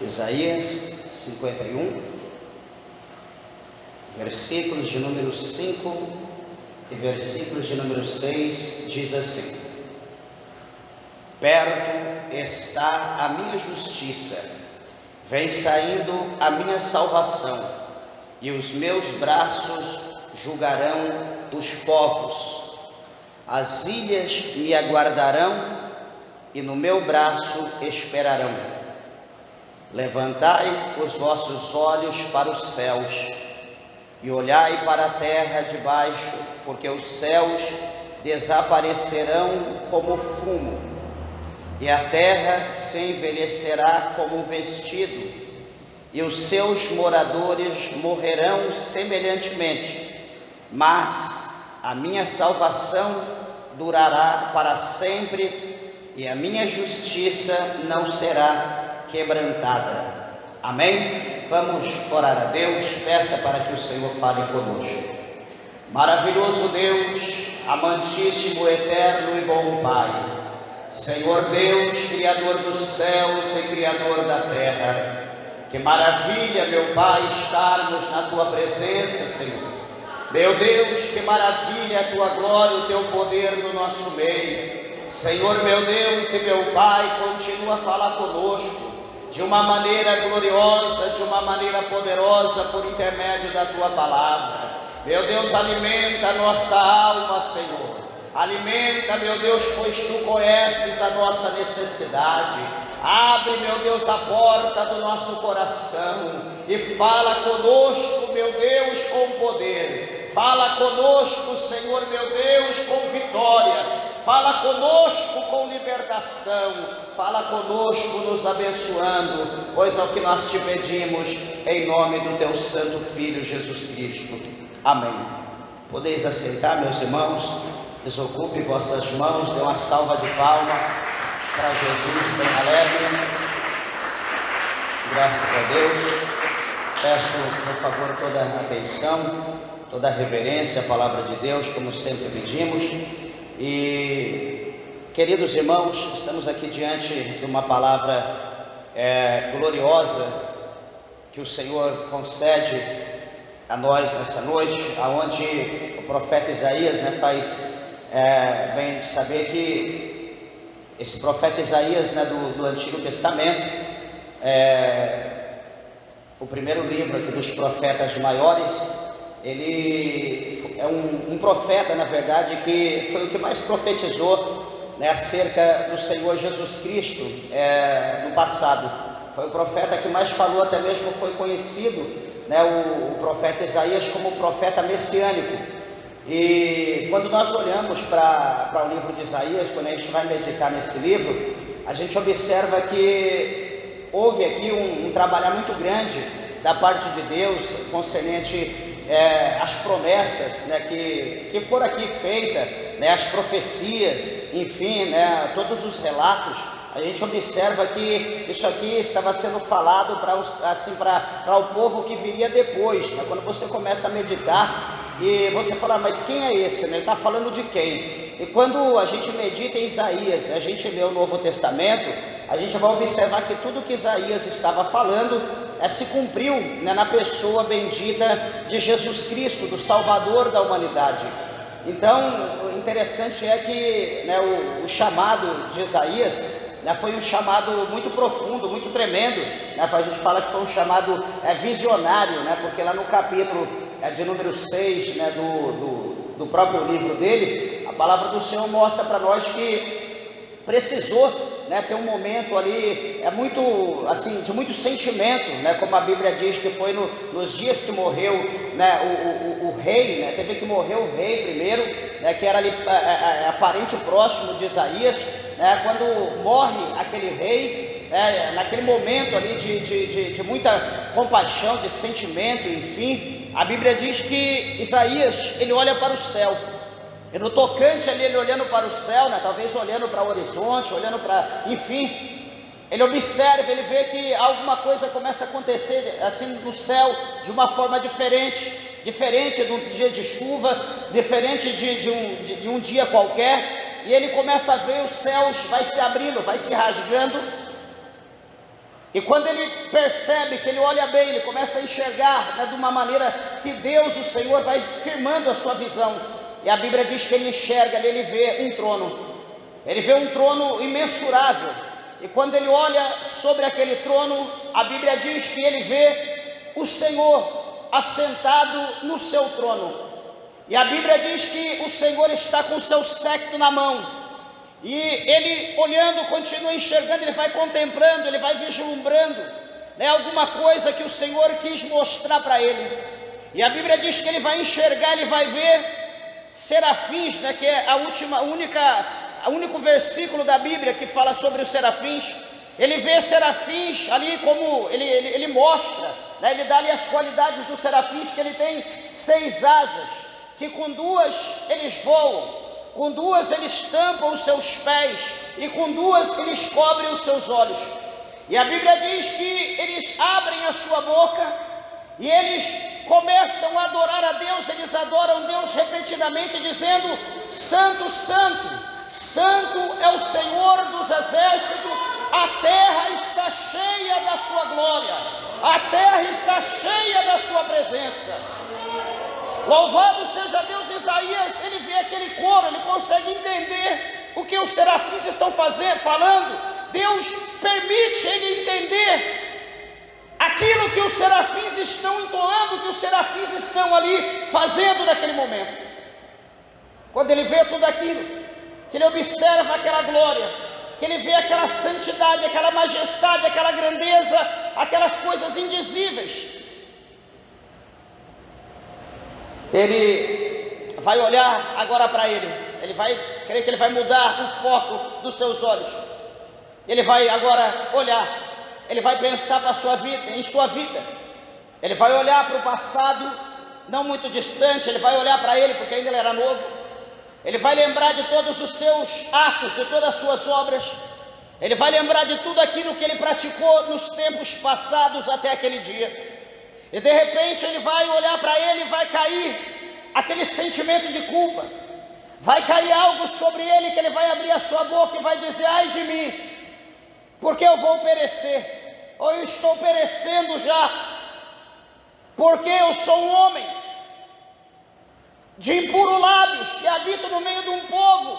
Isaías 51, versículos de número 5 e versículos de número 6, diz assim: Perto está a minha justiça, vem saindo a minha salvação, e os meus braços julgarão os povos. As ilhas me aguardarão, e no meu braço esperarão. Levantai os vossos olhos para os céus, e olhai para a terra de baixo, porque os céus desaparecerão como fumo, e a terra se envelhecerá como um vestido, e os seus moradores morrerão semelhantemente, mas a minha salvação durará para sempre, e a minha justiça não será quebrantada. Amém? Vamos orar a Deus. Peça para que o Senhor fale conosco. Maravilhoso Deus, amantíssimo, eterno e bom Pai, Senhor Deus, Criador dos céus e Criador da terra, que maravilha, meu Pai, estarmos na Tua presença, Senhor. Meu Deus, que maravilha a Tua glória, o Teu poder no nosso meio. Senhor, meu Deus e meu Pai, continua a falar conosco de uma maneira gloriosa, de uma maneira poderosa, por intermédio da Tua palavra. Meu Deus, alimenta a nossa alma, Senhor. Alimenta, meu Deus, pois Tu conheces a nossa necessidade. Abre, meu Deus, a porta do nosso coração e fala conosco, meu Deus, com poder. Fala conosco, Senhor, meu Deus, com vitória. Fala conosco com libertação. Fala conosco nos abençoando, pois é o que nós te pedimos, em nome do Teu Santo Filho, Jesus Cristo. Amém. Podeis aceitar, meus irmãos? Desocupe vossas mãos, dê uma salva de palmas para Jesus, bem alegre. Graças a Deus. Peço, por favor, toda a atenção, toda a reverência à palavra de Deus, como sempre pedimos. E, queridos irmãos, estamos aqui diante de uma palavra gloriosa que o Senhor concede a nós nessa noite, aonde o profeta Isaías faz bem saber que esse profeta Isaías do Antigo Testamento, o primeiro livro aqui dos profetas maiores, ele é um profeta, na verdade, que foi o que mais profetizou acerca do Senhor Jesus Cristo no passado. Foi o profeta que mais falou, até mesmo foi conhecido, o profeta Isaías, como o profeta messiânico. E quando nós olhamos para o livro de Isaías, quando a gente vai meditar nesse livro, a gente observa que houve aqui um trabalhar muito grande da parte de Deus concernente as promessas que foram aqui feitas, as profecias, enfim, todos os relatos. A gente observa que isso aqui estava sendo falado para o povo que viria depois, quando você começa a meditar e você fala, mas quem é esse? Ele está falando de quem? E quando a gente medita em Isaías, a gente lê o Novo Testamento, a gente vai observar que tudo que Isaías estava falando se cumpriu na pessoa bendita de Jesus Cristo, do Salvador da humanidade. Então, o interessante é que o chamado de Isaías foi um chamado muito profundo, muito tremendo. A gente fala que foi um chamado visionário, porque lá no capítulo de número 6 do próprio livro dele, a palavra do Senhor mostra para nós que precisou ter um momento ali muito assim, de muito sentimento, como a Bíblia diz que foi nos dias que morreu o rei, teve que morrer o rei primeiro, que era ali parente próximo de Isaías, quando morre aquele rei, naquele momento ali de muita compaixão, de sentimento, enfim, a Bíblia diz que Isaías, ele olha para o céu. E no tocante ali, ele olhando para o céu, talvez olhando para o horizonte, olhando para, enfim, ele observa, ele vê que alguma coisa começa a acontecer assim no céu de uma forma diferente de um dia de chuva, diferente de um dia qualquer, e ele começa a ver os céus vai se abrindo, vai se rasgando, E quando ele percebe, que ele olha bem, ele começa a enxergar, né, de uma maneira que Deus, o Senhor, vai firmando a sua visão. E a Bíblia diz que ele enxerga, ele vê um trono. Ele vê um trono imensurável. E quando ele olha sobre aquele trono, a Bíblia diz que ele vê o Senhor assentado no seu trono. E a Bíblia diz que o Senhor está com o seu séquito na mão. E ele olhando, continua enxergando, ele vai contemplando, ele vai vislumbrando, né, alguma coisa que o Senhor quis mostrar para ele. E a Bíblia diz que ele vai enxergar, ele vai ver serafins, né, que é o único versículo da Bíblia que fala sobre os serafins. Ele vê serafins ali, como ele mostra, né, ele dá ali as qualidades dos serafins, que ele tem 6 asas, que com 2 eles voam, com 2 eles tampam os seus pés, e com 2 eles cobrem os seus olhos. E a Bíblia diz que eles abrem a sua boca, e eles começam a adorar a Deus. Eles adoram Deus repetidamente, dizendo: Santo, Santo, Santo é o Senhor dos exércitos, a terra está cheia da sua glória, a terra está cheia da sua presença. Louvado seja Deus. Isaías, ele vê aquele coro, ele consegue entender o que os serafins estão falando. Deus permite ele entender aquilo que os serafins estão entoando, que os serafins estão ali fazendo naquele momento. Quando ele vê tudo aquilo, que ele observa aquela glória, que ele vê aquela santidade, aquela majestade, aquela grandeza, aquelas coisas indizíveis, ele vai olhar agora para ele, creio que ele vai mudar o foco dos seus olhos. Ele vai agora olhar, ele vai pensar para em sua vida, ele vai olhar para o passado, não muito distante, ele vai olhar para ele, porque ainda ele era novo, ele vai lembrar de todos os seus atos, de todas as suas obras, ele vai lembrar de tudo aquilo que ele praticou nos tempos passados até aquele dia. E de repente ele vai olhar para ele e vai cair aquele sentimento de culpa, vai cair algo sobre ele, que ele vai abrir a sua boca e vai dizer: ai de mim, porque eu vou perecer, ou eu estou perecendo já, porque eu sou um homem de impuros lábios, e habito no meio de um povo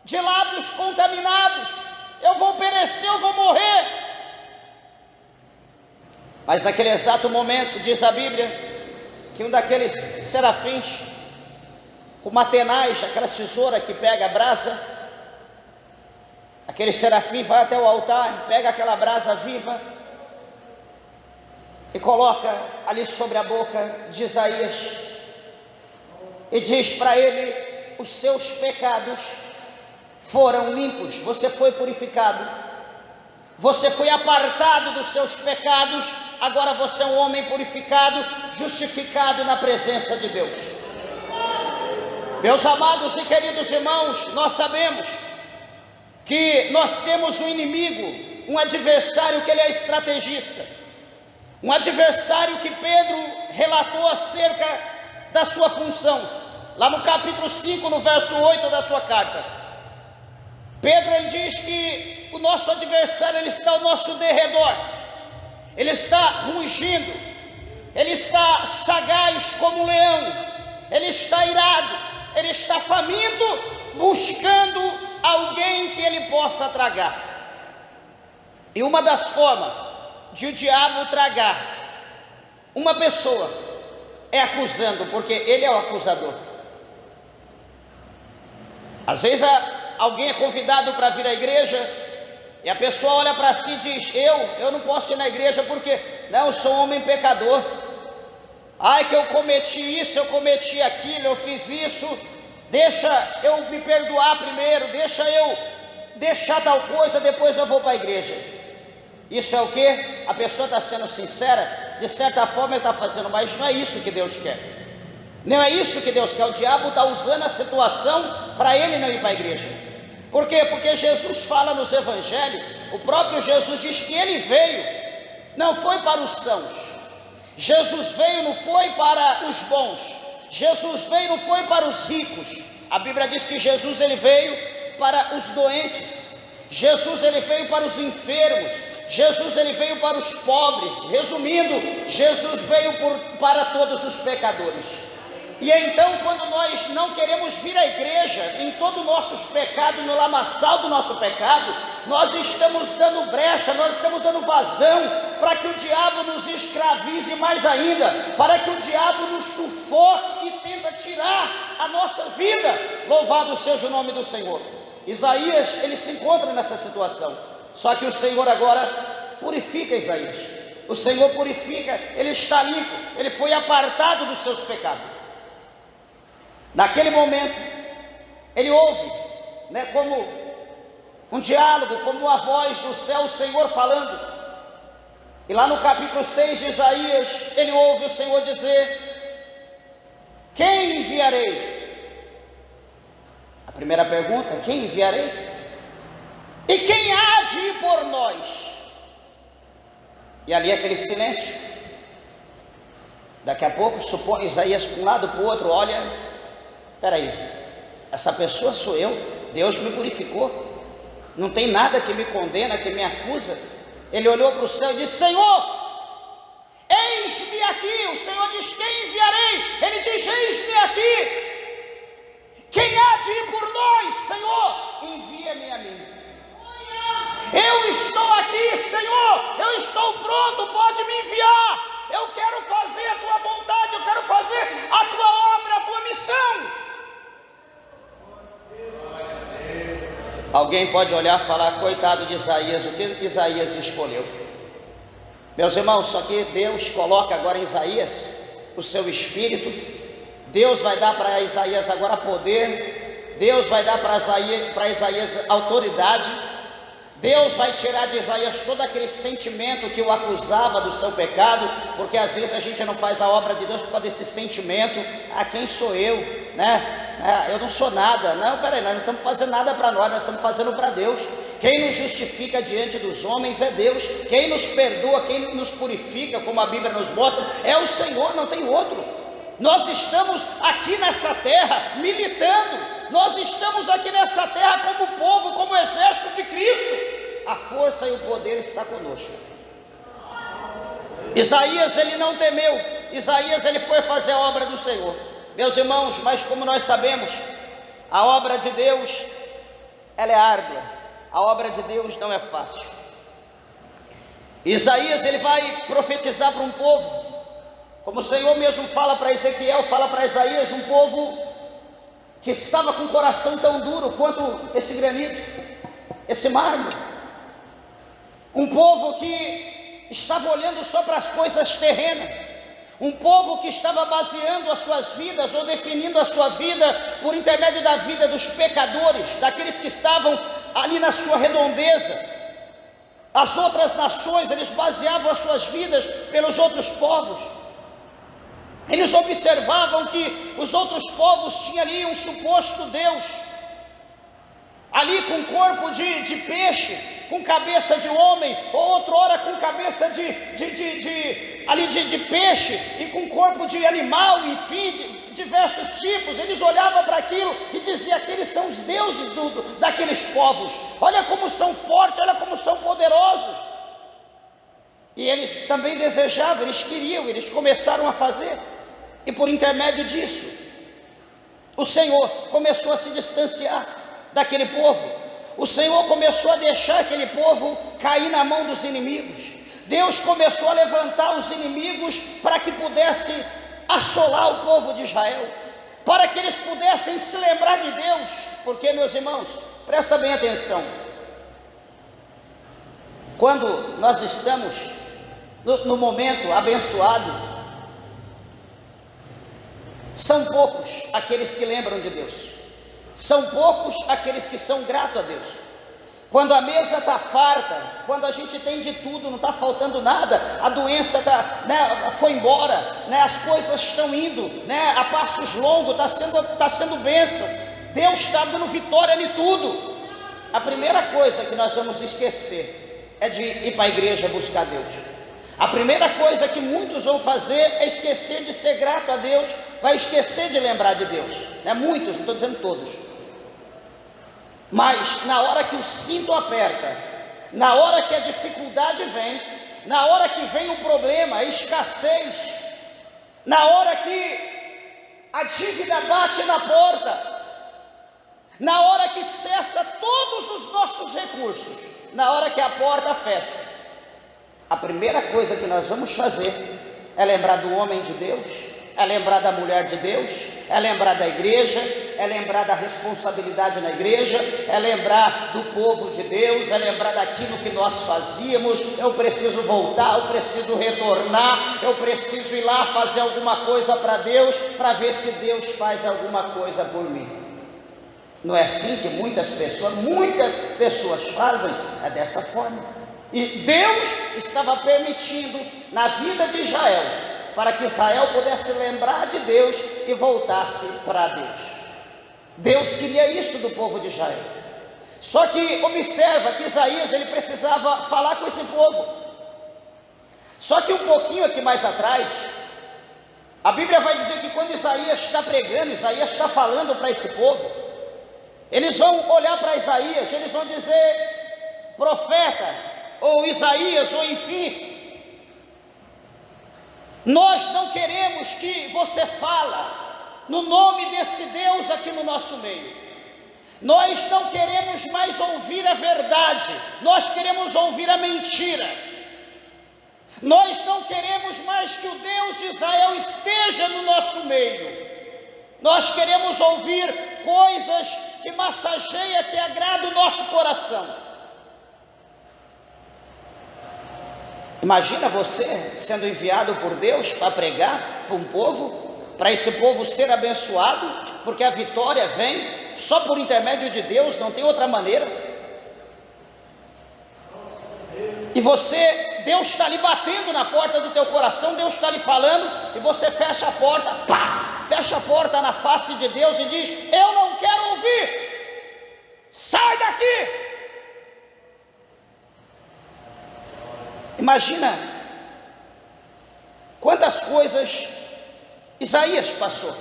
de lábios contaminados. Eu vou perecer, eu vou morrer. Mas naquele exato momento, diz a Bíblia, que um daqueles serafins, com uma tenaz, aquela tesoura que pega a brasa, aquele serafim vai até o altar, pega aquela brasa viva e coloca ali sobre a boca de Isaías, e diz para ele: os seus pecados foram limpos, você foi purificado, você foi apartado dos seus pecados, agora você é um homem purificado, justificado na presença de Deus. Meus amados e queridos irmãos, nós sabemos que nós temos um inimigo, um adversário, que ele é estrategista, um adversário que Pedro relatou acerca da sua função, lá no capítulo 5, no verso 8 da sua carta. Pedro, ele diz que o nosso adversário, ele está ao nosso derredor, ele está rugindo, ele está sagaz como um leão, ele está irado, ele está faminto, buscando alguém que ele possa tragar. E uma das formas de o diabo tragar uma pessoa é acusando, porque ele é o acusador. Às vezes alguém é convidado para vir à igreja, e a pessoa olha para si e diz: eu não posso ir na igreja porque não, eu sou um homem pecador. Ai, que eu cometi isso, eu cometi aquilo, eu fiz isso, deixa eu me perdoar primeiro, deixa eu deixar tal coisa, depois eu vou para a igreja. Isso é o que? A pessoa está sendo sincera, de certa forma ele está fazendo, mas não é isso que Deus quer. Não é isso que Deus quer. O diabo está usando a situação para ele não ir para a igreja. Por quê? Porque Jesus fala nos evangelhos, o próprio Jesus diz que ele veio, não foi para os sãos, Jesus veio, não foi para os bons, Jesus veio, não foi para os ricos. A Bíblia diz que Jesus ele veio para os doentes, Jesus ele veio para os enfermos, Jesus ele veio para os pobres. Resumindo, Jesus veio para todos os pecadores. E então, quando nós não queremos vir à igreja, em todo o nosso pecado, no lamaçal do nosso pecado, nós estamos dando brecha, nós estamos dando vazão para que o diabo nos escravize mais ainda, para que o diabo nos sufoque e tenta tirar a nossa vida. Louvado seja o nome do Senhor. Isaías, ele se encontra nessa situação, só que o Senhor agora purifica Isaías. O Senhor purifica, ele está limpo, ele foi apartado dos seus pecados. Naquele momento, ele ouve, como um diálogo, como uma voz do céu, o Senhor falando. E lá no capítulo 6 de Isaías, ele ouve o Senhor dizer: quem enviarei? A primeira pergunta: quem enviarei? E quem há de ir por nós? E ali aquele silêncio. Daqui a pouco, supõe Isaías para um lado, para o outro, olha... Espera aí, essa pessoa sou eu, Deus me purificou, não tem nada que me condena, que me acusa. Ele olhou para o céu e disse: Senhor, eis-me aqui. O Senhor diz: quem enviarei? Ele diz: eis-me aqui. Quem há de ir por nós? Senhor, envia-me a mim. Eu estou aqui, Senhor, eu estou pronto, pode me enviar. Eu quero fazer a tua vontade, eu quero fazer a tua obra, a tua missão. Alguém pode olhar e falar: coitado de Isaías, o que Isaías escolheu? Meus irmãos, só que Deus coloca agora em Isaías o seu espírito. Deus vai dar para Isaías agora poder. Deus vai dar para Isaías autoridade. Deus vai tirar de Isaías todo aquele sentimento que o acusava do seu pecado, porque às vezes a gente não faz a obra de Deus por causa desse sentimento: quem sou eu, eu não sou nada. Não, peraí, nós não estamos fazendo nada para nós estamos fazendo para Deus. Quem nos justifica diante dos homens é Deus. Quem nos perdoa, quem nos purifica, como a Bíblia nos mostra, é o Senhor, não tem outro. Nós estamos aqui nessa terra militando. Nós estamos aqui nessa terra como povo, como exército de Cristo. A força e o poder está conosco. Isaías, ele não temeu. Isaías, ele foi fazer a obra do Senhor. Meus irmãos, mas como nós sabemos, a obra de Deus, ela é árdua. A obra de Deus não é fácil. Isaías, ele vai profetizar para um povo, como o Senhor mesmo fala para Ezequiel, fala para Isaías, um povo que estava com o coração tão duro quanto esse granito, esse mármore. Um povo que estava olhando só para as coisas terrenas. Um povo que estava baseando as suas vidas, ou definindo a sua vida, por intermédio da vida dos pecadores, daqueles que estavam ali na sua redondeza. As outras nações, eles baseavam as suas vidas pelos outros povos. Eles observavam que os outros povos tinham ali um suposto Deus, ali com corpo de peixe, com cabeça de homem, ou outrora com cabeça de peixe, e com corpo de animal, enfim, diversos tipos. Eles olhavam para aquilo e diziam: aqueles são os deuses daqueles povos, olha como são fortes, olha como são poderosos. E eles também desejavam, eles queriam, eles começaram a fazer. E por intermédio disso, o Senhor começou a se distanciar daquele povo. O Senhor começou a deixar aquele povo cair na mão dos inimigos. Deus começou a levantar os inimigos para que pudesse assolar o povo de Israel, para que eles pudessem se lembrar de Deus. Porque, meus irmãos, presta bem atenção, quando nós estamos no momento abençoado, são poucos aqueles que lembram de Deus, são poucos aqueles que são gratos a Deus. Quando a mesa está farta, quando a gente tem de tudo, não está faltando nada, a doença foi embora, as coisas estão indo a passos longos, está sendo bênção, Deus está dando vitória em tudo. A primeira coisa que nós vamos esquecer é de ir para a igreja buscar Deus. A primeira coisa que muitos vão fazer é esquecer de ser grato a Deus, vai esquecer de lembrar de Deus. Muitos, não estou dizendo todos. Mas na hora que o cinto aperta, na hora que a dificuldade vem, na hora que vem o problema, a escassez, na hora que a dívida bate na porta, na hora que cessa todos os nossos recursos, na hora que a porta fecha, a primeira coisa que nós vamos fazer é lembrar do homem de Deus, é lembrar da mulher de Deus, é lembrar da igreja, é lembrar da responsabilidade na igreja, é lembrar do povo de Deus, é lembrar daquilo que nós fazíamos. Eu preciso voltar, eu preciso retornar, eu preciso ir lá fazer alguma coisa para Deus, para ver se Deus faz alguma coisa por mim. Não é assim que muitas pessoas fazem? É dessa forma. E Deus estava permitindo na vida de Israel, para que Israel pudesse lembrar de Deus e voltasse para Deus. Deus queria isso do povo de Israel. Só que observa que Isaías, ele precisava falar com esse povo. Só que um pouquinho aqui mais atrás, a Bíblia vai dizer que quando Isaías está pregando, Isaías está falando para esse povo, eles vão olhar para Isaías, eles vão dizer: profeta, ou Isaías, ou enfim, nós não queremos que você fala no nome desse Deus aqui no nosso meio. Nós não queremos mais ouvir a verdade, nós queremos ouvir a mentira. Nós não queremos mais que o Deus de Israel esteja no nosso meio. Nós queremos ouvir coisas que massageiam, que agradam o nosso coração. Imagina você sendo enviado por Deus para pregar para um povo, para esse povo ser abençoado, porque a vitória vem só por intermédio de Deus, não tem outra maneira. E Deus está ali batendo na porta do teu coração, Deus está ali falando, e você fecha a porta, pá, fecha a porta na face de Deus e diz: eu não quero ouvir, sai daqui. Imagina quantas coisas Isaías passou,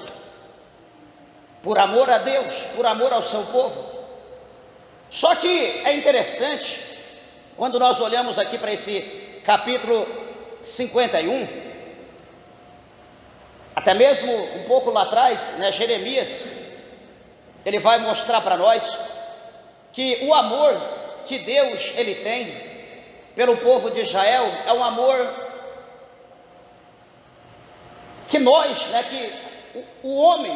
por amor a Deus, por amor ao seu povo. Só que é interessante, quando nós olhamos aqui para esse capítulo 51, até mesmo um pouco lá atrás, né, Jeremias, ele vai mostrar para nós que o amor que Deus ele tem pelo povo de Israel é um amor que nós, né, que o homem,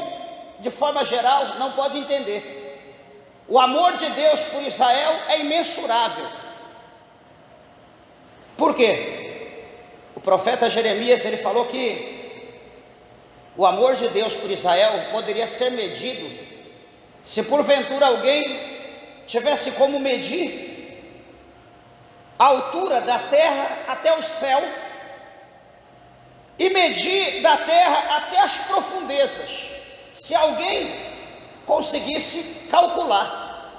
de forma geral, não pode entender. O amor de Deus por Israel é imensurável. Por quê? O profeta Jeremias, ele falou que o amor de Deus por Israel poderia ser medido se porventura alguém tivesse como medir a altura da terra até o céu e medir da terra até as profundezas. Se alguém conseguisse calcular,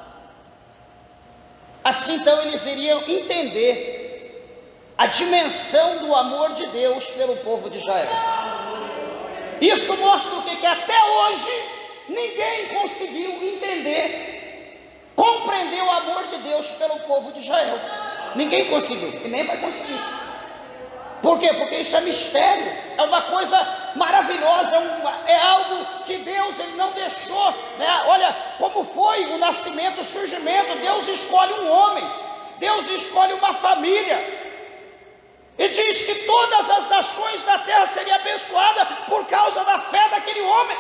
assim então eles iriam entender a dimensão do amor de Deus pelo povo de Israel. Isso mostra o que até hoje ninguém conseguiu entender, compreender o amor de Deus pelo povo de Israel. Ninguém conseguiu e nem vai conseguir. Por quê? Porque isso é mistério, é uma coisa maravilhosa, é algo que Deus ele não deixou, né? Olha como foi o nascimento, o surgimento. Deus escolhe um homem, Deus escolhe uma família, e diz que todas as nações da terra seriam abençoadas por causa da fé daquele homem.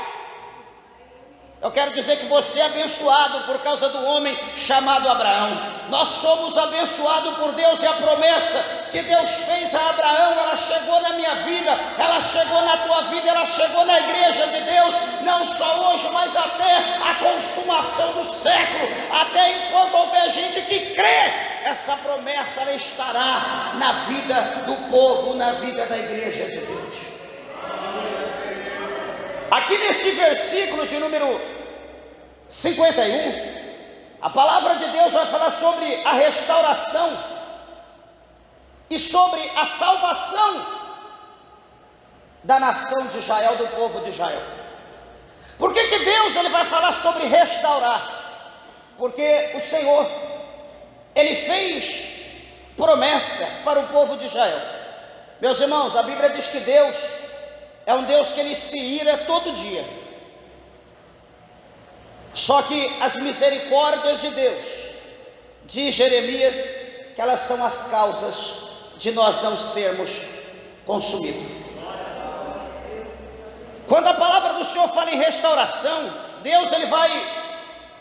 Eu quero dizer que você é abençoado por causa do homem chamado Abraão. Nós somos abençoados por Deus, e a promessa que Deus fez a Abraão, ela chegou na minha vida, ela chegou na tua vida, ela chegou na igreja de Deus, não só hoje, mas até a consumação do século, até enquanto houver gente que crê, essa promessa ela estará na vida do povo, na vida da igreja de Deus. Aqui nesse versículo de número 51, a palavra de Deus vai falar sobre a restauração e sobre a salvação da nação de Israel, do povo de Israel. Por que Deus ele vai falar sobre restaurar? Porque o Senhor, ele fez promessa para o povo de Israel. Meus irmãos, a Bíblia diz que Deus é um Deus que ele se ira todo dia. Só que as misericórdias de Deus, diz Jeremias, que elas são as causas de nós não sermos consumidos. Quando a palavra do Senhor fala em restauração, Deus ele vai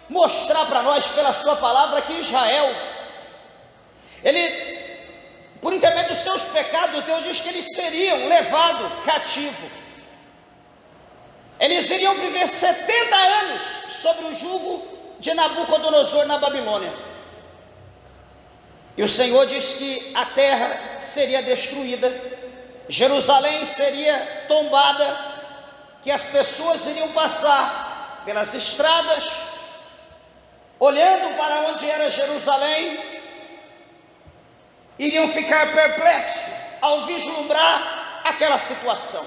mostrar para nós pela sua palavra que Israel, ele, por intermédio dos seus pecados, Deus diz que eles seriam levados cativo. Eles iriam viver 70 anos sobre o jugo de Nabucodonosor na Babilônia. E o Senhor diz que a terra seria destruída, Jerusalém seria tombada, que as pessoas iriam passar pelas estradas, olhando para onde era Jerusalém, iriam ficar perplexos ao vislumbrar aquela situação.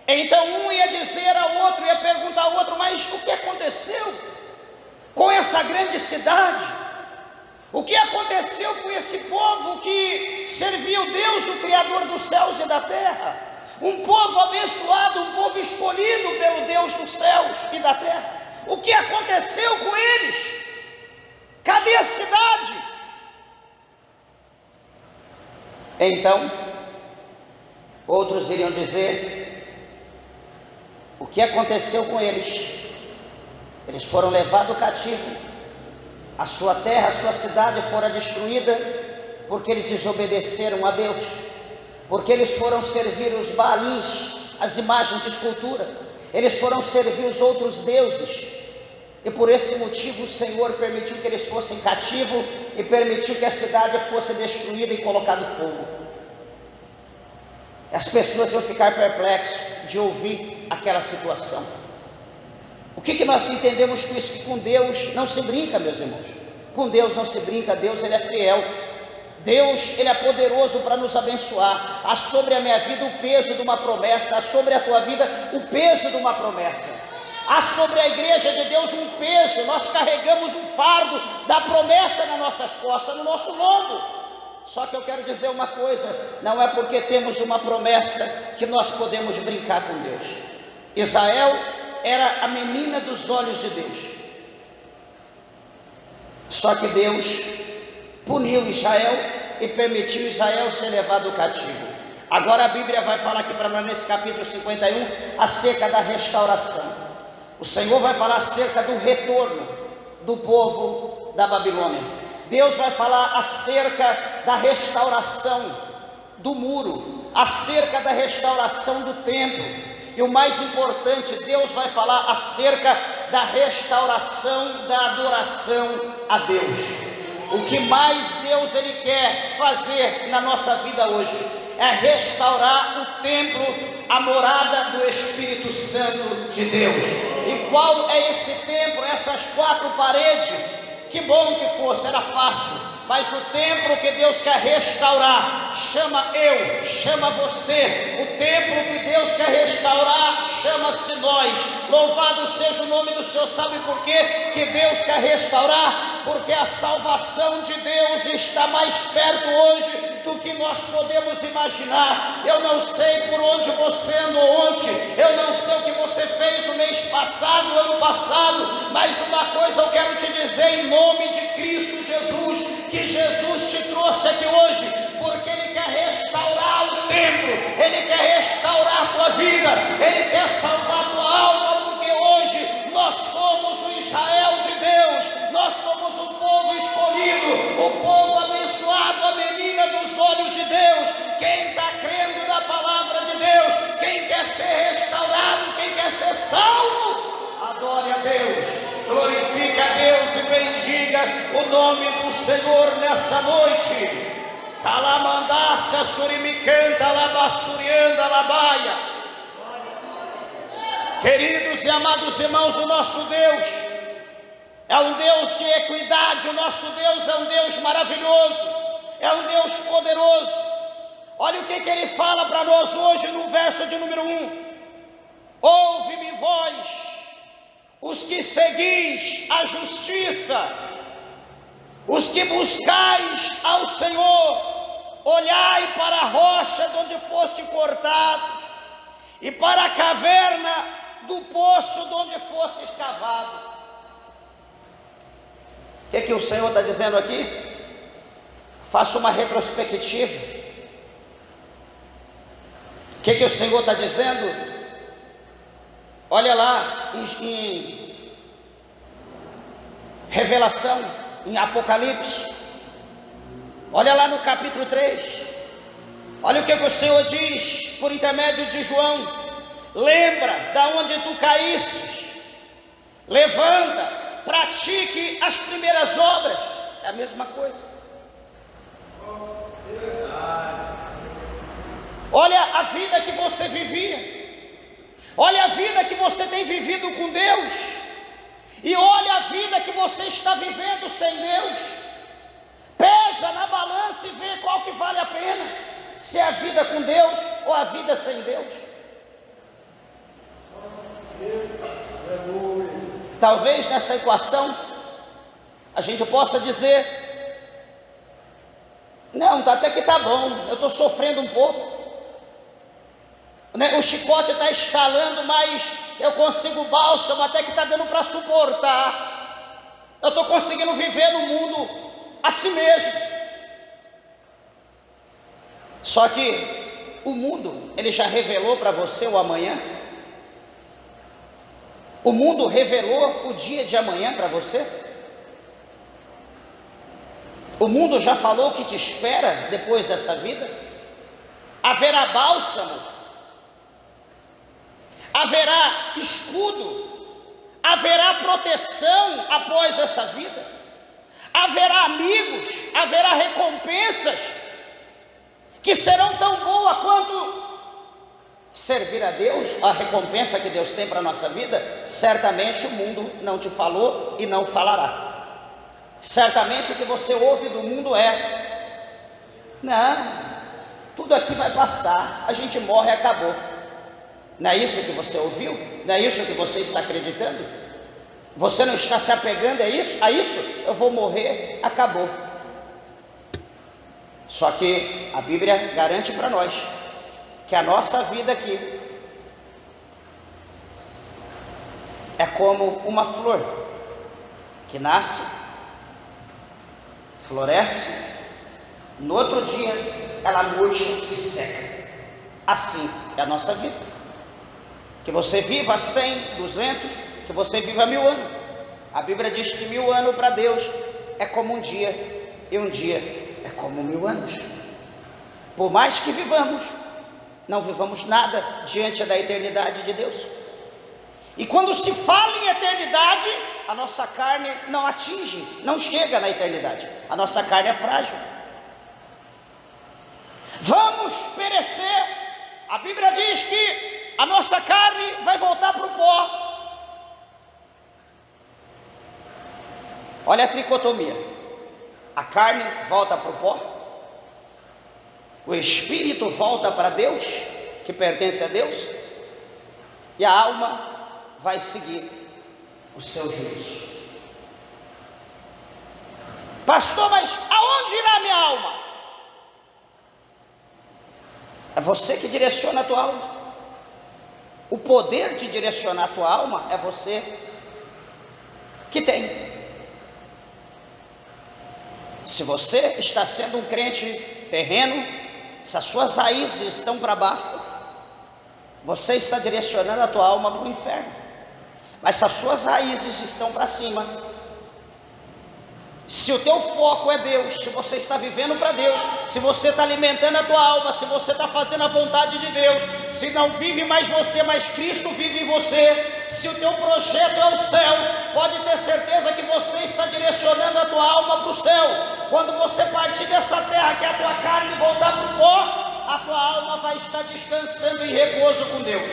Então um ia dizer ao outro, ia perguntar ao outro: mas o que aconteceu com essa grande cidade? O que aconteceu com esse povo que servia o Deus, o Criador dos céus e da terra? Um povo abençoado, um povo escolhido pelo Deus dos céus e da terra. O que aconteceu com eles? Cadê a cidade? Então, outros iriam dizer: o que aconteceu com eles? Eles foram levados cativo, a sua terra, a sua cidade fora destruída, porque eles desobedeceram a Deus, porque eles foram servir os Baalins, as imagens de escultura, eles foram servir os outros deuses, e por esse motivo o Senhor permitiu que eles fossem cativos e permitiu que a cidade fosse destruída e colocado fogo. As pessoas iam ficar perplexas de ouvir aquela situação. O que nós entendemos com isso? Que com Deus não se brinca, meus irmãos. Com Deus não se brinca. Deus ele é fiel. Deus ele é poderoso para nos abençoar. Há sobre a minha vida o peso de uma promessa. Há sobre a tua vida o peso de uma promessa. Há sobre a igreja de Deus um peso. Nós carregamos um fardo da promessa nas nossas costas, no nosso lombo. Só que eu quero dizer uma coisa: não é porque temos uma promessa que nós podemos brincar com Deus. Israel era a menina dos olhos de Deus. Só que Deus puniu Israel e permitiu Israel ser levado cativo. Agora a Bíblia vai falar aqui para nós nesse capítulo 51 acerca da restauração. O Senhor vai falar acerca do retorno do povo da Babilônia. Deus vai falar acerca da restauração do muro, acerca da restauração do templo. E o mais importante, Deus vai falar acerca da restauração da adoração a Deus. O que mais Deus ele quer fazer na nossa vida hoje é restaurar o templo, a morada do Espírito Santo de Deus. E qual é esse templo? Essas 4 paredes. Que bom que fosse, era fácil. Mas o templo que Deus quer restaurar chama eu, chama você. O templo que Deus quer restaurar chama-se nós. Louvado seja o nome do Senhor. Sabe por quê que Deus quer restaurar? Porque a salvação de Deus está mais perto hoje do que nós podemos imaginar. Eu não sei por onde você andou ontem, eu não sei o que você fez o mês passado, o ano passado, mas uma coisa eu quero te dizer em nome de Cristo Jesus, que Jesus te trouxe aqui hoje, porque Ele quer restaurar o templo, Ele quer restaurar a tua vida, Ele quer salvar a tua alma, porque hoje nós somos o Israel de Deus, nós somos o povo escolhido, o povo abençoado, a menina dos olhos de Deus. Quem está crendo na palavra de Deus, quem quer ser restaurado, quem quer ser salvo, adore a Deus, glorifique a Deus e bendiga o nome do Senhor nessa noite. Calamandácia, surimicanta, labassurianda, labaia. Queridos e amados irmãos, o nosso Deus é um Deus de equidade, o nosso Deus é um Deus maravilhoso, é um Deus poderoso. Olha o que Ele fala para nós hoje no verso de número 1. Ouve-me vós, os que seguis a justiça, Os que buscais ao Senhor, olhai para a rocha de onde foste cortado, e para a caverna do poço de onde foste escavado. O que o Senhor está dizendo aqui? Faça uma retrospectiva. O que o Senhor está dizendo? Olha lá em Revelação, em Apocalipse, olha lá no capítulo 3, olha o que o Senhor diz por intermédio de João: lembra da onde tu caíste, levanta, pratique as primeiras obras. É a mesma coisa. Olha a vida que você vivia, olha a vida que você tem vivido com Deus, e olha a vida que você está vivendo sem Deus. Pesa na balança e vê qual que vale a pena, se é a vida com Deus ou a vida sem Deus. Talvez nessa equação a gente possa dizer: não, até que está bom, eu estou sofrendo um pouco, o chicote está estalando, mas eu consigo bálsamo, até que está dando para suportar, eu estou conseguindo viver no mundo a si mesmo. Só que o mundo, ele já revelou para você o amanhã. O mundo revelou o dia de amanhã para você. O mundo já falou o que te espera depois dessa vida. Haverá bálsamo, haverá escudo, haverá proteção após essa vida, haverá amigos, haverá recompensas que serão tão boas quanto servir a Deus. A recompensa que Deus tem para a nossa vida, certamente o mundo não te falou e não falará. Certamente o que você ouve do mundo é: não, tudo aqui vai passar, a gente morre e acabou. Não é isso que você ouviu? Não é isso que você está acreditando? Você não está se apegando a isso? Eu vou morrer, acabou. Só que a Bíblia garante para nós que a nossa vida aqui é como uma flor que nasce, floresce, no outro dia ela murcha e seca. Assim é a nossa vida. Que você viva 100, 200, que você viva 1000 anos. A Bíblia diz que 1000 anos para Deus é como um dia, e um dia é como 1000 anos. Por mais que vivamos, não vivamos nada diante da eternidade de Deus. E quando se fala em eternidade, a nossa carne não atinge, não chega na eternidade. A nossa carne é frágil. Vamos perecer. A Bíblia diz que a nossa carne vai voltar para o pó. Olha a tricotomia: a carne volta para o pó, o espírito volta para Deus, que pertence a Deus, e a alma vai seguir o seu juízo. Pastor, mas aonde irá minha alma? É você que direciona a tua alma. O poder de direcionar a tua alma é você que tem. Se você está sendo um crente terreno, se as suas raízes estão para baixo, você está direcionando a tua alma para o inferno. Mas se as suas raízes estão para cima, se o teu foco é Deus, se você está vivendo para Deus, se você está alimentando a tua alma, se você está fazendo a vontade de Deus, se não vive mais você, mas Cristo vive em você, se o teu projeto é o céu, pode ter certeza que você está direcionando a tua alma para o céu. Quando você partir dessa terra, que é a tua carne, e voltar para o pó, a tua alma vai estar descansando em repouso com Deus.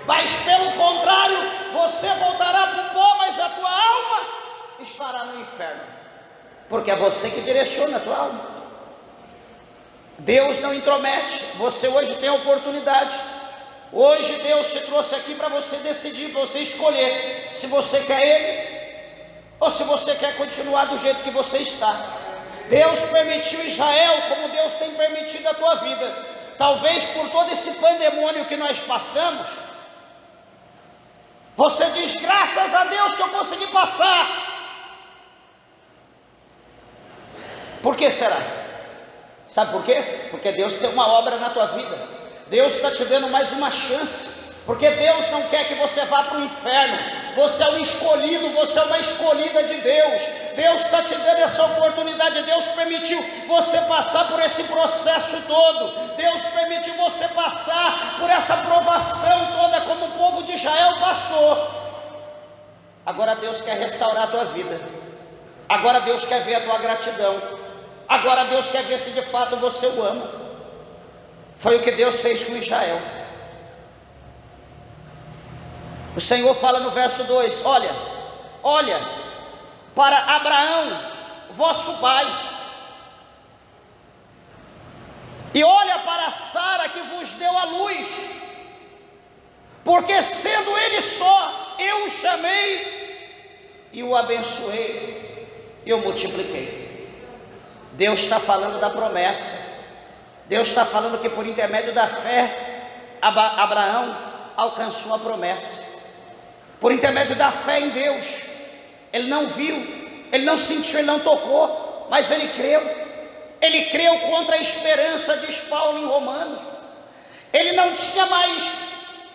Mas pelo contrário, você voltará para o pó, mas a tua alma estará no inferno. Porque é você que direciona a tua alma. Deus não intromete. Você hoje tem a oportunidade. Hoje Deus te trouxe aqui para você decidir, para você escolher se você quer Ele ou se você quer continuar do jeito que você está. Deus permitiu Israel como Deus tem permitido a tua vida. Talvez por todo esse pandemônio que nós passamos, você diz: graças a Deus que eu consegui passar. Por que será? Sabe por quê? Porque Deus tem uma obra na tua vida. Deus está te dando mais uma chance. Porque Deus não quer que você vá para o inferno. Você é um escolhido, você é uma escolhida de Deus. Deus está te dando essa oportunidade. Deus permitiu você passar por esse processo todo. Deus permitiu você passar por essa provação toda, como o povo de Israel passou. Agora Deus quer restaurar a tua vida. Agora Deus quer ver a tua gratidão. Agora Deus quer ver se de fato você o ama. Foi o que Deus fez com Israel. O Senhor fala no verso 2: olha para Abraão, vosso pai, e olha para Sara que vos deu a luz, porque sendo ele só, eu o chamei e o abençoei e o multipliquei. Deus está falando da promessa. Deus está falando que por intermédio da fé, Abraão alcançou a promessa. Por intermédio da fé em Deus. Ele não viu, ele não sentiu, ele não tocou, mas ele creu. Ele creu contra a esperança, diz Paulo em Romanos. Ele não tinha mais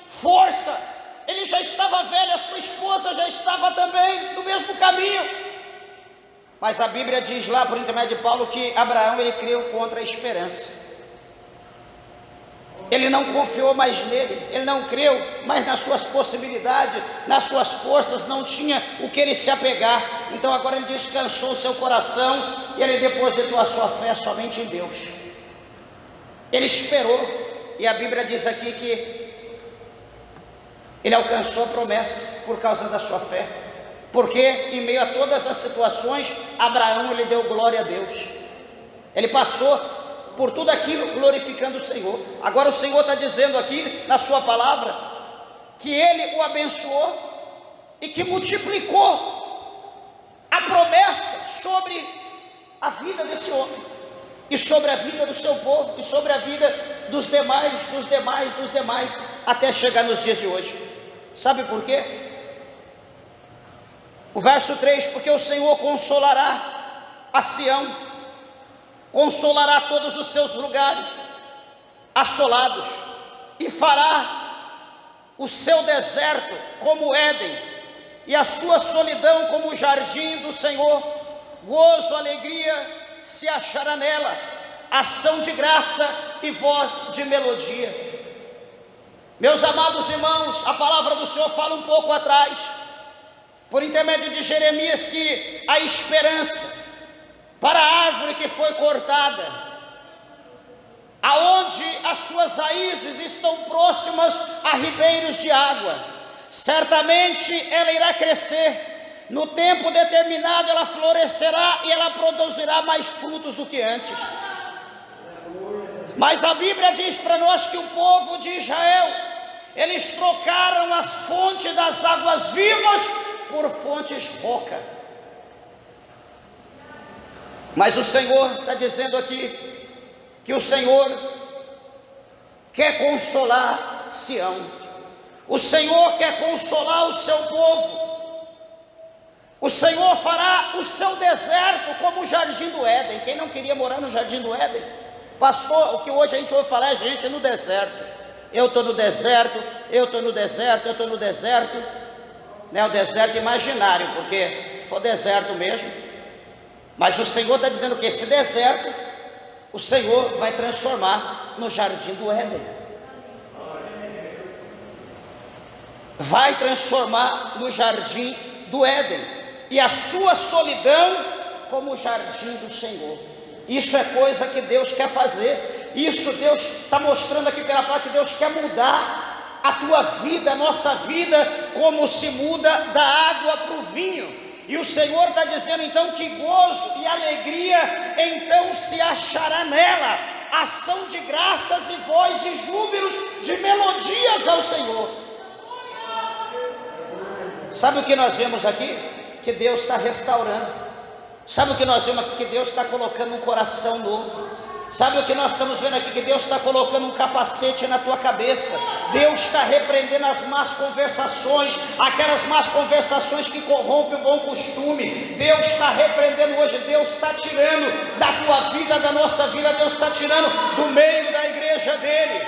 força, ele já estava velho, a sua esposa já estava também no mesmo caminho. Mas a Bíblia diz lá, por intermédio de Paulo, que Abraão, ele creu contra a esperança. Ele não confiou mais nele, ele não creu mais nas suas possibilidades, nas suas forças, não tinha o que ele se apegar. Então agora ele descansou o seu coração e ele depositou a sua fé somente em Deus. Ele esperou, e a Bíblia diz aqui que ele alcançou a promessa por causa da sua fé. Porque em meio a todas as situações, Abraão, ele deu glória a Deus. Ele passou por tudo aquilo glorificando o Senhor. Agora o Senhor está dizendo aqui na sua palavra que ele o abençoou e que multiplicou a promessa sobre a vida desse homem, e sobre a vida do seu povo, e sobre a vida dos demais, até chegar nos dias de hoje. Sabe por quê? O verso 3: porque o Senhor consolará a Sião, consolará todos os seus lugares assolados, e fará o seu deserto como Éden, e a sua solidão como o jardim do Senhor. Gozo, alegria se achará nela, ação de graça e voz de melodia. Meus amados irmãos, a palavra do Senhor fala um pouco atrás, por intermédio de Jeremias, que a esperança para a árvore que foi cortada, aonde as suas raízes estão próximas a ribeiros de água, certamente ela irá crescer, no tempo determinado ela florescerá e ela produzirá mais frutos do que antes. Mas a Bíblia diz para nós que o povo de Israel, eles trocaram as fontes das águas vivas por fontes rocas. Mas o Senhor está dizendo aqui que o Senhor quer consolar Sião. O Senhor quer consolar o seu povo. O Senhor fará o seu deserto como o jardim do Éden. Quem não queria morar no jardim do Éden? Pastor, o que hoje a gente ouve falar é gente no deserto. Eu estou no deserto, eu estou no deserto, eu estou no deserto. Não é o deserto imaginário, porque se for deserto mesmo. Mas o Senhor está dizendo que esse deserto, o Senhor vai transformar no jardim do Éden. Vai transformar no jardim do Éden. E a sua solidão como o jardim do Senhor. Isso é coisa que Deus quer fazer. Isso Deus está mostrando aqui pela palavra, que Deus quer mudar a tua vida, a nossa vida, como se muda da água para o vinho. E o Senhor está dizendo então que gozo e alegria então se achará nela, ação de graças e voz de júbilos, de melodias ao Senhor. Sabe o que nós vemos aqui? que Deus está restaurando. Sabe o que nós vemos aqui? Que Deus está colocando um coração novo. Sabe o que nós estamos vendo aqui? Que Deus está colocando um capacete na tua cabeça. Deus está repreendendo as más conversações, aquelas más conversações que corrompem o bom costume. Deus está repreendendo hoje. Deus está tirando da tua vida, da nossa vida. Deus está tirando do meio da igreja dele.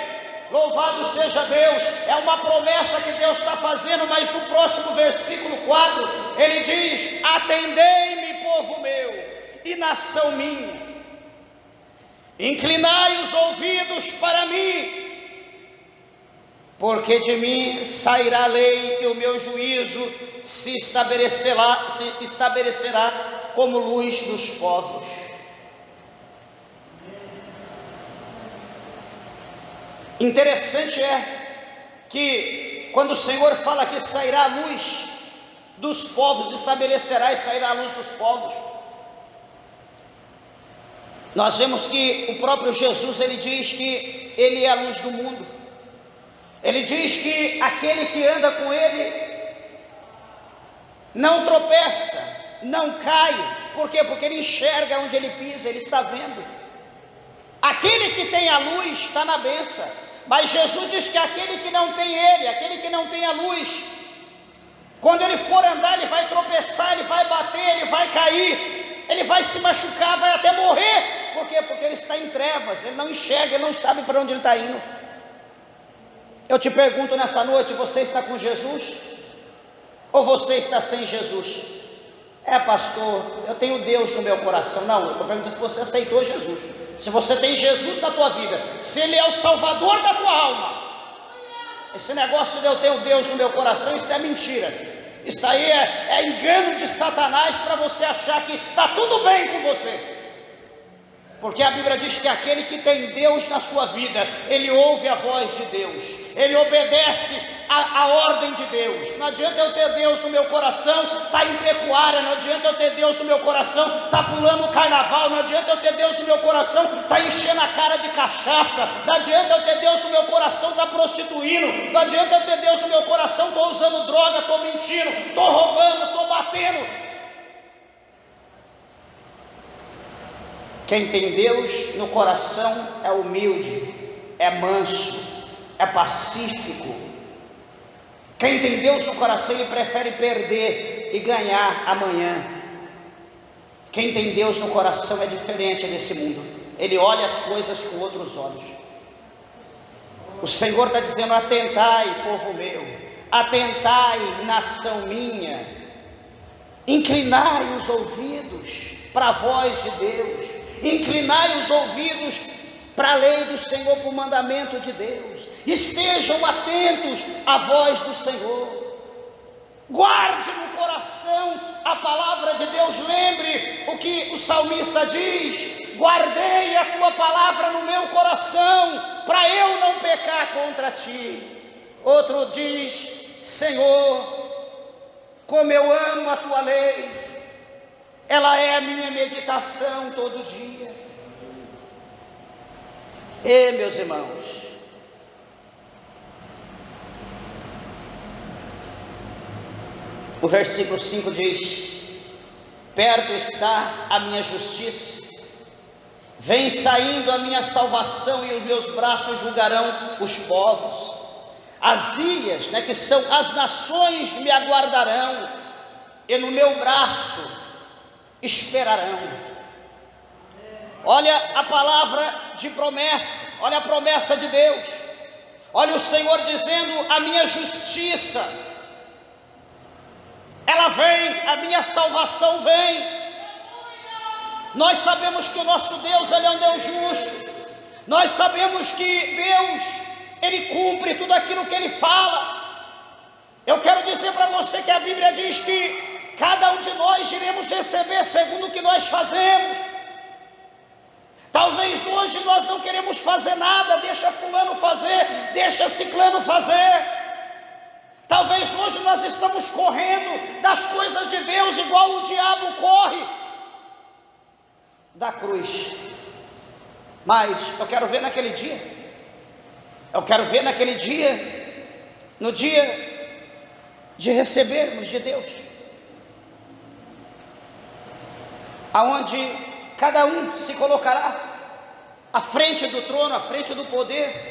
Louvado seja Deus. É uma promessa que Deus está fazendo. Mas no próximo versículo 4 ele diz: atendei-me, povo meu e nação minha, inclinai os ouvidos para mim, porque de mim sairá a lei e o meu juízo se estabelecerá como luz dos povos. Interessante é que quando o Senhor fala que sairá a luz dos povos, estabelecerá e sairá a luz dos povos, nós vemos que o próprio Jesus, ele diz que ele é a luz do mundo. Ele diz que aquele que anda com ele não tropeça, não cai. Por quê? Porque ele enxerga onde ele pisa, ele está vendo. Aquele que tem a luz está na bênção. Mas Jesus diz que aquele que não tem ele, aquele que não tem a luz, quando ele for andar, ele vai tropeçar, ele vai bater, ele vai cair, ele vai se machucar, vai até morrer. Por quê? Porque ele está em trevas, ele não enxerga, ele não sabe para onde ele está indo. Eu te pergunto nessa noite: você está com Jesus? Ou você está sem Jesus? Pastor, eu tenho Deus no meu coração. Não, eu estou perguntando se você aceitou Jesus. Se você tem Jesus na tua vida, se Ele é o Salvador da tua alma. Esse negócio de eu ter Deus no meu coração, isso é mentira. Isso aí é engano de Satanás para você achar que está tudo bem com você. Porque a Bíblia diz que aquele que tem Deus na sua vida, ele ouve a voz de Deus, ele obedece a ordem de Deus. Não adianta eu ter Deus no meu coração, tá em pecuária. Não adianta eu ter Deus no meu coração, tá pulando o carnaval. Não adianta eu ter Deus no meu coração, tá enchendo a cara de cachaça. Não adianta eu ter Deus no meu coração, tá prostituindo. Não adianta eu ter Deus no meu coração, tô usando droga, tô mentindo, tô roubando, tô batendo. Quem tem Deus no coração é humilde, é manso, é pacífico. Quem tem Deus no coração, ele prefere perder e ganhar amanhã. Quem tem Deus no coração é diferente desse mundo. Ele olha as coisas com outros olhos. O Senhor está dizendo: atentai, povo meu, atentai, nação minha, inclinai os ouvidos para a voz de Deus, inclinai os ouvidos para a lei do Senhor, para o mandamento de Deus. Estejam atentos à voz do Senhor. Guarde no coração a palavra de Deus. Lembre o que o salmista diz: guardei a tua palavra no meu coração, para eu não pecar contra ti. Outro diz: Senhor, como eu amo a tua lei, ela é a minha meditação todo dia. E meus irmãos, o versículo 5 diz: perto está a minha justiça, vem saindo a minha salvação, e os meus braços julgarão os povos. As ilhas, que são as nações, me aguardarão, e no meu braço esperarão. Olha a palavra de promessa, olha a promessa de Deus. Olha o Senhor dizendo: a minha justiça, ela vem, a minha salvação vem. Nós sabemos que o nosso Deus, Ele é um Deus justo. Nós sabemos que Deus, Ele cumpre tudo aquilo que Ele fala. Eu quero dizer para você que a Bíblia diz que cada um de nós iremos receber segundo o que nós fazemos. Talvez hoje nós não queremos fazer nada, deixa fulano fazer, deixa ciclano fazer. Talvez hoje nós estamos correndo das coisas de Deus igual o diabo corre da cruz. Mas eu quero ver naquele dia, no dia de recebermos de Deus. aonde cada um se colocará à frente do trono, à frente do poder.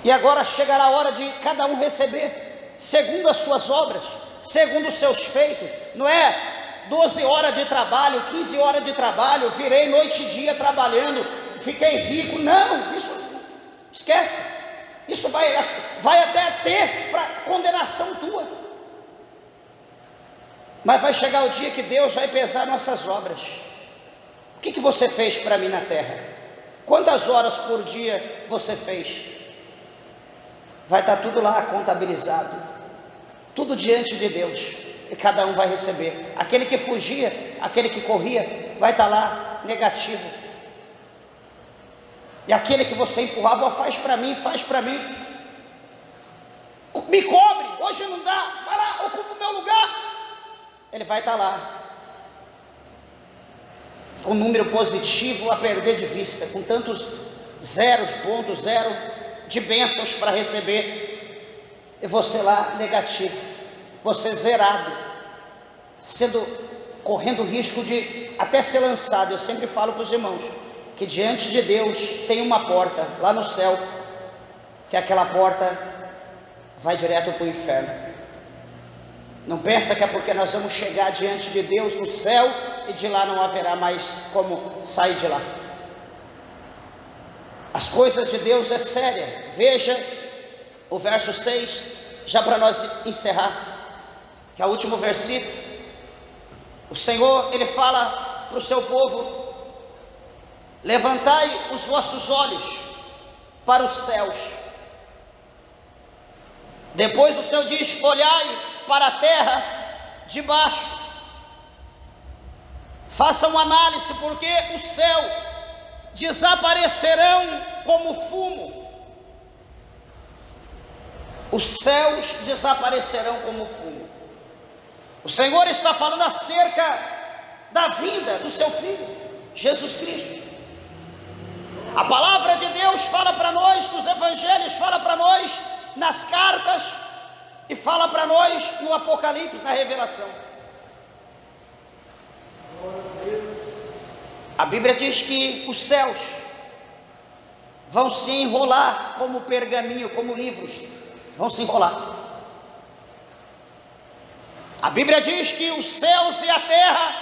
E agora chegará a hora de cada um receber segundo as suas obras, segundo os seus feitos. Não é 12 horas de trabalho, 15 horas de trabalho, virei noite e dia trabalhando, fiquei rico. Não, isso esquece. Isso vai até ter para condenação tua. Mas vai chegar o dia que Deus vai pesar nossas obras. O que você fez para mim na terra? Quantas horas por dia você fez? Vai estar tudo lá contabilizado, tudo diante de Deus, e cada um vai receber. Aquele que fugia, aquele que corria, vai estar lá negativo. E aquele que você empurrava, faz para mim, me cobre, hoje não dá, vai lá, ocupa o meu lugar. Ele vai estar lá, com um número positivo a perder de vista, com tantos zeros, ponto zero de bênçãos para receber, e você lá negativo, você zerado, correndo risco de até ser lançado. Eu sempre falo para os irmãos, que diante de Deus tem uma porta lá no céu, que aquela porta vai direto para o inferno. Não pensa que é porque nós vamos chegar diante de Deus no céu, e de lá não haverá mais como sair de lá. As coisas de Deus é séria. Veja o verso 6, já para nós encerrar, que é o último versículo. O Senhor, Ele fala para o seu povo: levantai os vossos olhos para os céus. Depois o Senhor diz: olhai para a terra de baixo. Façam análise, porque o céu desaparecerão como fumo. Os céus desaparecerão como fumo. O Senhor está falando acerca da vinda do seu Filho, Jesus Cristo. A palavra de Deus fala para nós nos evangelhos, fala para nós nas cartas, e fala para nós no Apocalipse, na revelação. A Bíblia diz que os céus vão se enrolar como pergaminho, como livros, vão se enrolar. A Bíblia diz que os céus e a terra,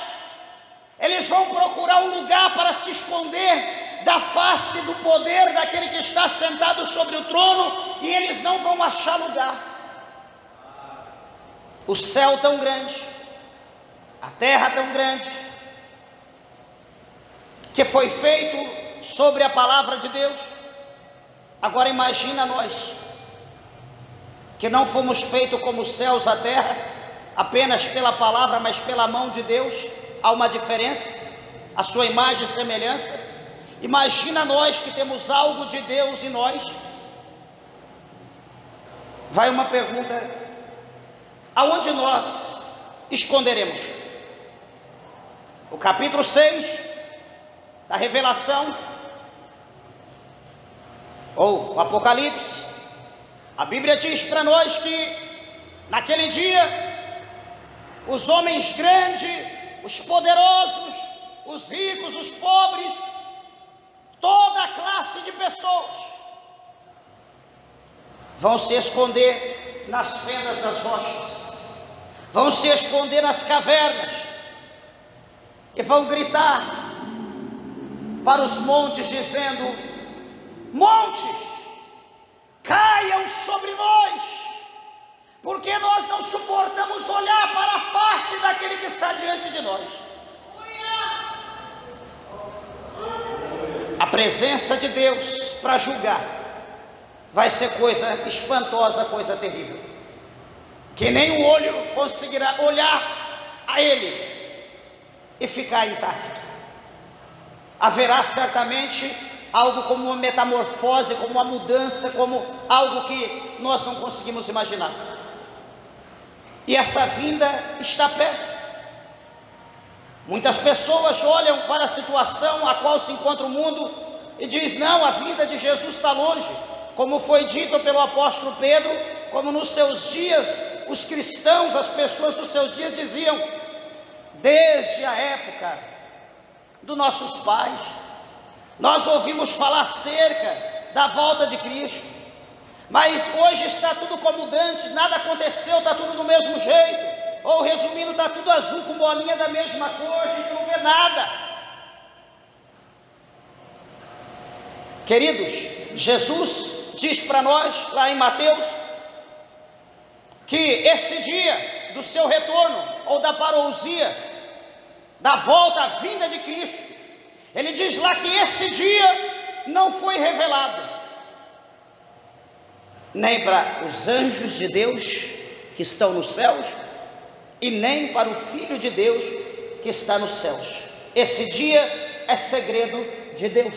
eles vão procurar um lugar para se esconder da face do poder daquele que está sentado sobre o trono, e eles não vão achar lugar. O céu tão grande, a terra tão grande, que foi feito sobre a palavra de Deus. Agora imagina nós, que não fomos feitos como os céus, a terra, apenas pela palavra, mas pela mão de Deus. Há uma diferença, a sua imagem e semelhança. Imagina nós que temos algo de Deus em nós. Vai uma pergunta: aonde nós esconderemos? O capítulo 6 da revelação, ou o Apocalipse, a Bíblia diz para nós que naquele dia os homens grandes, os poderosos, os ricos, os pobres, toda a classe de pessoas vão se esconder nas fendas das rochas, vão se esconder nas cavernas, e vão gritar para os montes, dizendo: montes, caiam sobre nós, porque nós não suportamos olhar para a face daquele que está diante de nós. A presença de Deus para julgar vai ser coisa espantosa, coisa terrível, que nem o olho conseguirá olhar a Ele e ficar intacto. Haverá certamente algo como uma metamorfose, como uma mudança, como algo que nós não conseguimos imaginar. E essa vinda está perto. Muitas pessoas olham para a situação a qual se encontra o mundo e diz: não, a vinda de Jesus está longe. Como foi dito pelo apóstolo Pedro, como nos seus dias os cristãos, as pessoas dos seus dias diziam, desde a época dos nossos pais, nós ouvimos falar acerca da volta de Cristo, mas hoje está tudo como dantes, nada aconteceu, está tudo do mesmo jeito, ou resumindo, está tudo azul com bolinha da mesma cor, a gente não vê nada. Queridos, Jesus diz para nós, lá em Mateus, que esse dia do seu retorno, ou da parousia, da volta, a vinda de Cristo, ele diz lá que esse dia não foi revelado, nem para os anjos de Deus que estão nos céus, e nem para o Filho de Deus que está nos céus. Esse dia é segredo de Deus,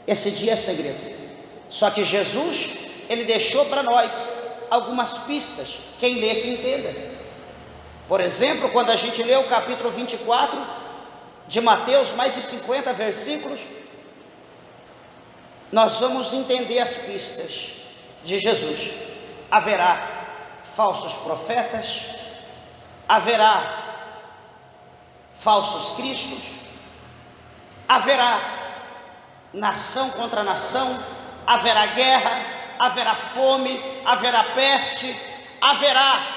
esse dia é segredo. Só que Jesus, ele deixou para nós algumas pistas, quem lê que entenda. Por exemplo, quando a gente lê o capítulo 24 de Mateus, mais de 50 versículos, nós vamos entender as pistas de Jesus. Haverá falsos profetas, haverá falsos cristos, haverá nação contra nação, haverá guerra, haverá fome, haverá peste, haverá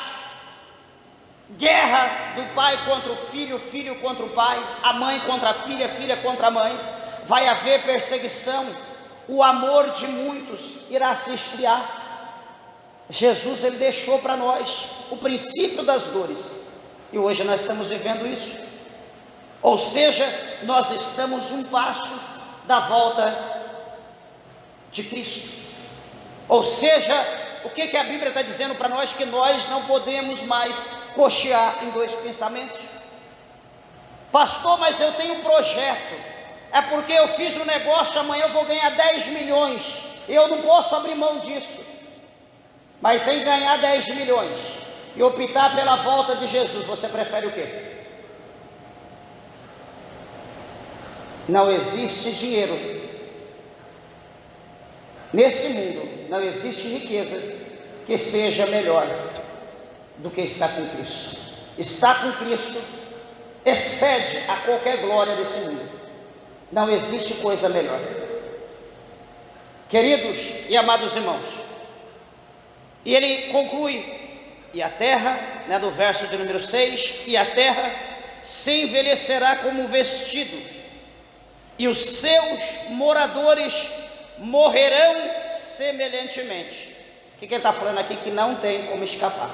guerra do pai contra o filho contra o pai, a mãe contra a filha contra a mãe, vai haver perseguição, o amor de muitos irá se esfriar. Jesus, ele deixou para nós o princípio das dores, e hoje nós estamos vivendo isso. Ou seja, nós estamos um passo da volta de Cristo. Ou seja, o que a Bíblia está dizendo para nós? Que nós não podemos mais cochear em dois pensamentos. Pastor, mas eu tenho um projeto, é porque eu fiz um negócio, amanhã eu vou ganhar 10 milhões, eu não posso abrir mão disso. Mas sem ganhar 10 milhões e optar pela volta de Jesus, você prefere o quê? Não existe dinheiro nesse mundo, não existe riqueza que seja melhor do que estar com Cristo. Estar com Cristo excede a qualquer glória desse mundo. Não existe coisa melhor. Queridos e amados irmãos, e ele conclui, e a terra, do verso de número 6, e a terra se envelhecerá como um vestido, e os seus moradores morrerão semelhantemente. O que ele está falando aqui? Que não tem como escapar.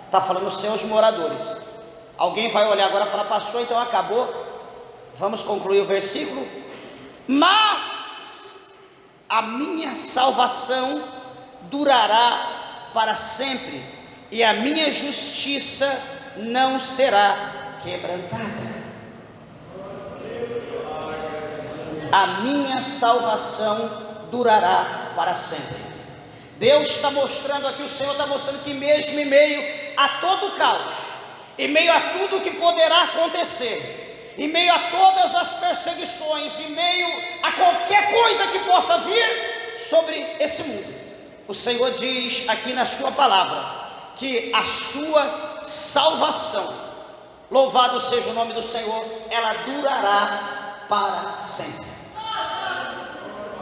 Está falando os seus moradores. Alguém vai olhar agora e falar, pastor, então acabou? Vamos concluir o versículo. Mas a minha salvação durará para sempre, e a minha justiça não será quebrantada. A minha salvação durará para sempre. Deus está mostrando aqui, o Senhor está mostrando que mesmo em meio a todo o caos, em meio a tudo que poderá acontecer, em meio a todas as perseguições, em meio a qualquer coisa que possa vir sobre esse mundo, o Senhor diz aqui na sua palavra, que a sua salvação, louvado seja o nome do Senhor, ela durará para sempre.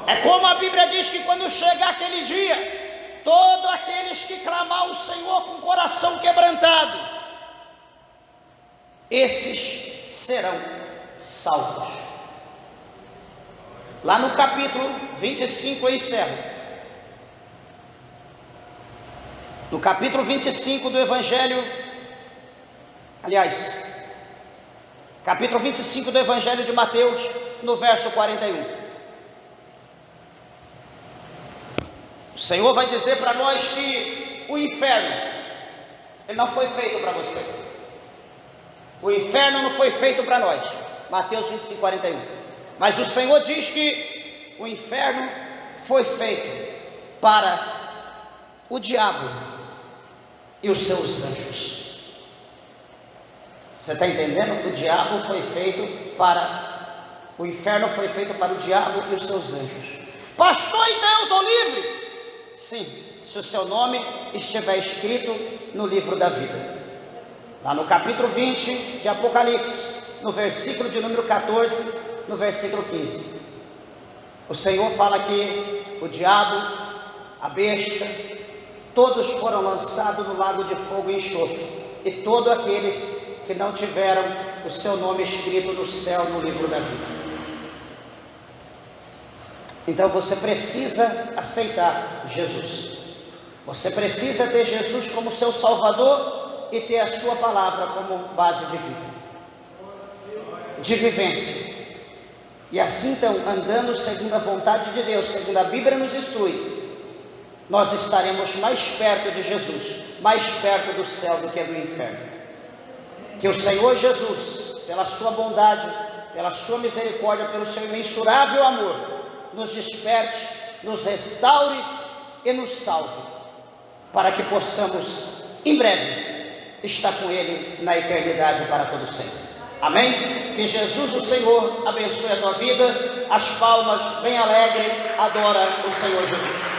É como a Bíblia diz que quando chegar aquele dia, todos aqueles que clamar o Senhor com o coração quebrantado, esses serão salvos. Lá no capítulo 25 eu encerro. No capítulo 25 do Evangelho, aliás, capítulo 25 do Evangelho de Mateus, no verso 41. O Senhor vai dizer para nós que o inferno, ele não foi feito para você. O inferno não foi feito para nós. Mateus 25, 41. Mas o Senhor diz que o inferno foi feito para o diabo e os seus anjos. Você está entendendo? O diabo foi feito para... O inferno foi feito para o diabo e os seus anjos. Pastor, então eu estou livre? Sim, se o seu nome estiver escrito no livro da vida. Lá no capítulo 20 de Apocalipse, no versículo de número 14, no versículo 15, o Senhor fala que o diabo, a besta, todos foram lançados no lago de fogo e enxofre, e todos aqueles que não tiveram o seu nome escrito no céu, no livro da vida. Então você precisa aceitar Jesus, você precisa ter Jesus como seu Salvador e ter a sua palavra como base de vida, de vivência. E assim então, andando segundo a vontade de Deus, segundo a Bíblia nos instrui, nós estaremos mais perto de Jesus, mais perto do céu do que do inferno. Que o Senhor Jesus, pela sua bondade, pela sua misericórdia, pelo seu imensurável amor, nos desperte, nos restaure e nos salve, para que possamos em breve estar com Ele na eternidade para todo sempre. Amém? Que Jesus, o Senhor, abençoe a tua vida. As palmas bem alegre, adora o Senhor Jesus.